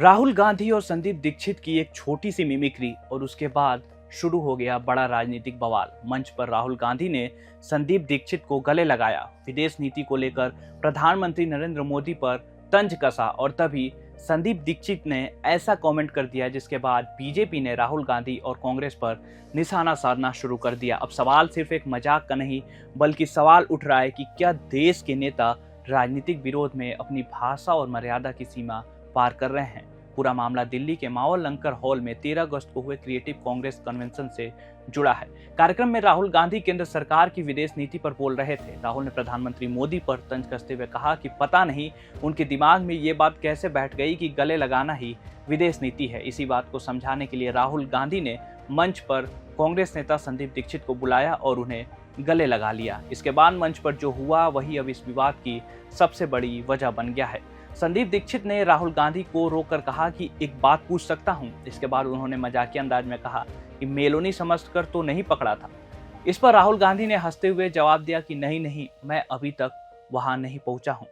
राहुल गांधी और संदीप दीक्षित की एक छोटी सी मिमिक्री और उसके बाद शुरू हो गया बड़ा राजनीतिक बवाल। मंच पर राहुल गांधी ने संदीप दीक्षित को गले लगाया, विदेश नीति को लेकर प्रधानमंत्री नरेंद्र मोदी पर तंज कसा और तभी संदीप दीक्षित ने ऐसा कमेंट कर दिया जिसके बाद बीजेपी ने राहुल गांधी और कांग्रेस पर निशाना साधना शुरू कर दिया। अब सवाल सिर्फ एक मजाक का नहीं बल्कि सवाल उठ रहा है कि क्या देश के नेता राजनीतिक विरोध में अपनी भाषा और मर्यादा की सीमा पार कर रहे हैं। पूरा मामला दिल्ली के मावल लंकर हॉल में 13 अगस्त को हुए क्रिएटिव कांग्रेस कन्वेंशन से जुड़ा है। कार्यक्रम में राहुल गांधी केंद्र सरकार की विदेश नीति पर बोल रहे थे। राहुल ने प्रधानमंत्री मोदी पर तंज कसते हुए कहा कि पता नहीं उनके दिमाग में ये बात कैसे बैठ गई कि गले लगाना ही विदेश नीति है। इसी बात को समझाने के लिए राहुल गांधी ने मंच पर कांग्रेस नेता संदीप दीक्षित को बुलाया और उन्हें गले लगा लिया। इसके बाद मंच पर जो हुआ वही अब इस विवाद की सबसे बड़ी वजह बन गया है। संदीप दीक्षित ने राहुल गांधी को रोककर कहा कि एक बात पूछ सकता हूं। इसके बाद उन्होंने मजाकिया अंदाज में कहा कि मेलोनी समझकर तो नहीं पकड़ा था। इस पर राहुल गांधी ने हंसते हुए जवाब दिया कि नहीं, मैं अभी तक वहां नहीं पहुंचा हूं।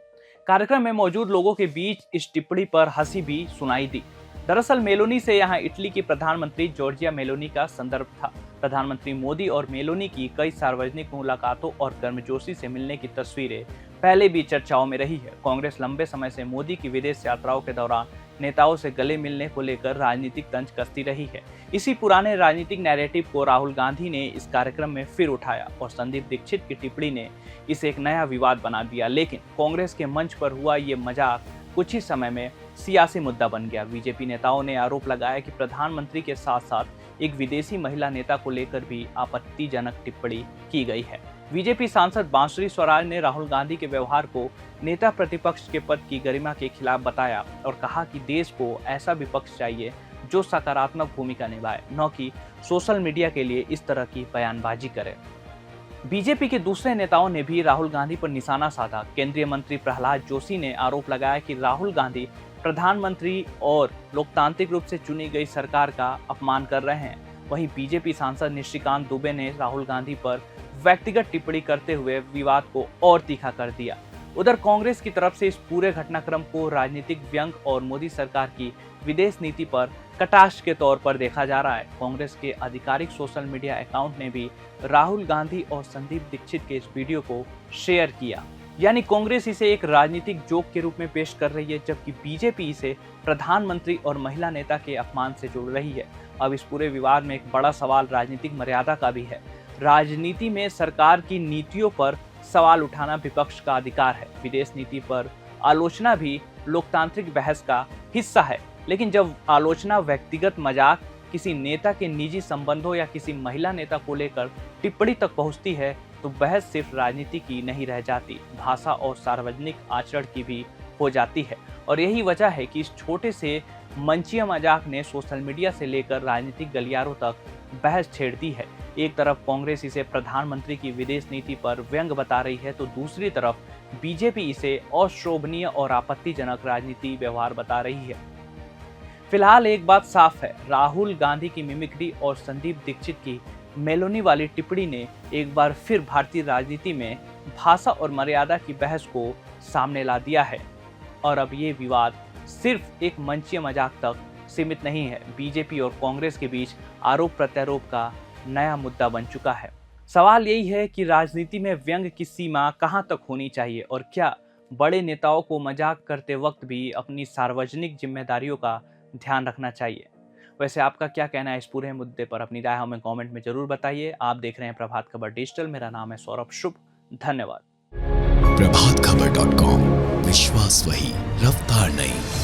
कार्यक्रम में मौजूद लोगों के बीच इस टिप्पणी पर हंसी भी सुनाई दी। दरअसल मेलोनी से यहाँ इटली की प्रधानमंत्री जॉर्जिया मेलोनी का संदर्भ था। प्रधानमंत्री मोदी और मेलोनी की कई सार्वजनिक मुलाकातों और गर्मजोशी से मिलने की तस्वीरें पहले भी चर्चाओं में रही है। कांग्रेस लंबे समय से मोदी की विदेश यात्राओं के दौरान नेताओं से गले मिलने को लेकर राजनीतिक तंज कसती रही है। इसी पुराने राजनीतिक नैरेटिव को राहुल गांधी ने इस कार्यक्रम में फिर उठाया और संदीप दीक्षित की टिप्पणी ने इसे एक नया विवाद बना दिया। लेकिन कांग्रेस के मंच पर हुआ ये मजाक कुछ ही समय में सियासी मुद्दा बन गया। बीजेपी नेताओं ने आरोप लगाया कि प्रधानमंत्री के साथ साथ एक विदेशी महिला नेता को लेकर भी आपत्तिजनक टिप्पणी की गई है। बीजेपी सांसद बांसुरी स्वराज ने राहुल गांधी के व्यवहार को नेता प्रतिपक्ष के पद की गरिमा के खिलाफ बताया और कहा कि देश को ऐसा विपक्ष चाहिए जो सकारात्मक भूमिका निभाए, न कि सोशल मीडिया के लिए इस तरह की बयानबाजी करे। बीजेपी के दूसरे नेताओं ने भी राहुल गांधी पर निशाना साधा। केंद्रीय मंत्री प्रहलाद जोशी ने आरोप लगाया कि राहुल गांधी प्रधानमंत्री और लोकतांत्रिक रूप से चुनी गई सरकार का अपमान कर रहे हैं। वहीं बीजेपी सांसद निशिकांत दुबे ने राहुल गांधी पर व्यक्तिगत टिप्पणी करते हुए विवाद को और तीखा कर दिया। उधर कांग्रेस की तरफ से इस पूरे घटनाक्रम को राजनीतिक व्यंग और मोदी सरकार की विदेश नीति पर कटाक्ष के तौर पर देखा जा रहा है। कांग्रेस के आधिकारिक सोशल मीडिया अकाउंट ने भी राहुल गांधी और संदीप दीक्षित के इस वीडियो को शेयर किया। यानी कांग्रेस इसे एक राजनीतिक जोक के रूप में पेश कर रही है, जबकि बीजेपी इसे प्रधानमंत्री और महिला नेता के अपमान से जोड़ रही है। अब इस पूरे विवाद में एक बड़ा सवाल राजनीतिक मर्यादा का भी है। राजनीति में सरकार की नीतियों पर सवाल उठाना विपक्ष का अधिकार है। विदेश नीति पर आलोचना भी लोकतांत्रिक बहस का हिस्सा है, लेकिन जब आलोचना व्यक्तिगत मजाक, किसी नेता के निजी संबंधों या किसी महिला नेता को लेकर टिप्पणी तक पहुंचती है तो बहस सिर्फ राजनीति की नहीं रह जाती, भाषा और सार्वजनिक आचरण की भी हो जाती है। और यही वजह है कि इस छोटे से मंचीय मजाक ने सोशल मीडिया से लेकर राजनीतिक गलियारों तक बहस छेड़ दी है। एक तरफ कांग्रेस इसे प्रधानमंत्री की विदेश नीति पर व्यंग बता रही है तो दूसरी तरफ बीजेपी इसे अशोभनीय और आपत्तिजनक राजनीति व्यवहार बता रही है। फिलहाल एक बात साफ है, राहुल गांधी की मिमिक्री और संदीप दीक्षित की मेलोनी वाली टिप्पणी ने एक बार फिर भारतीय राजनीति में भाषा और मर्यादा की बहस को सामने ला दिया है। और अब ये विवाद सिर्फ एक मंचीय मजाक तक सीमित नहीं है, बीजेपी और कांग्रेस के बीच आरोप प्रत्यारोप का नया मुद्दा बन चुका है। सवाल यही है कि राजनीति में व्यंग की सीमा कहां तक होनी चाहिए और क्या बड़े नेताओं को मजाक करते वक्त भी अपनी सार्वजनिक जिम्मेदारियों का ध्यान रखना चाहिए। वैसे आपका क्या कहना है इस पूरे मुद्दे पर? अपनी राय हमें कमेंट में जरूर बताइए। आप देख रहे हैं प्रभात खबर डिजिटल। मेरा नाम है सौरभ शुभ। धन्यवाद। प्रभातखबर.com, विश्वास वही, रफ्तार नहीं।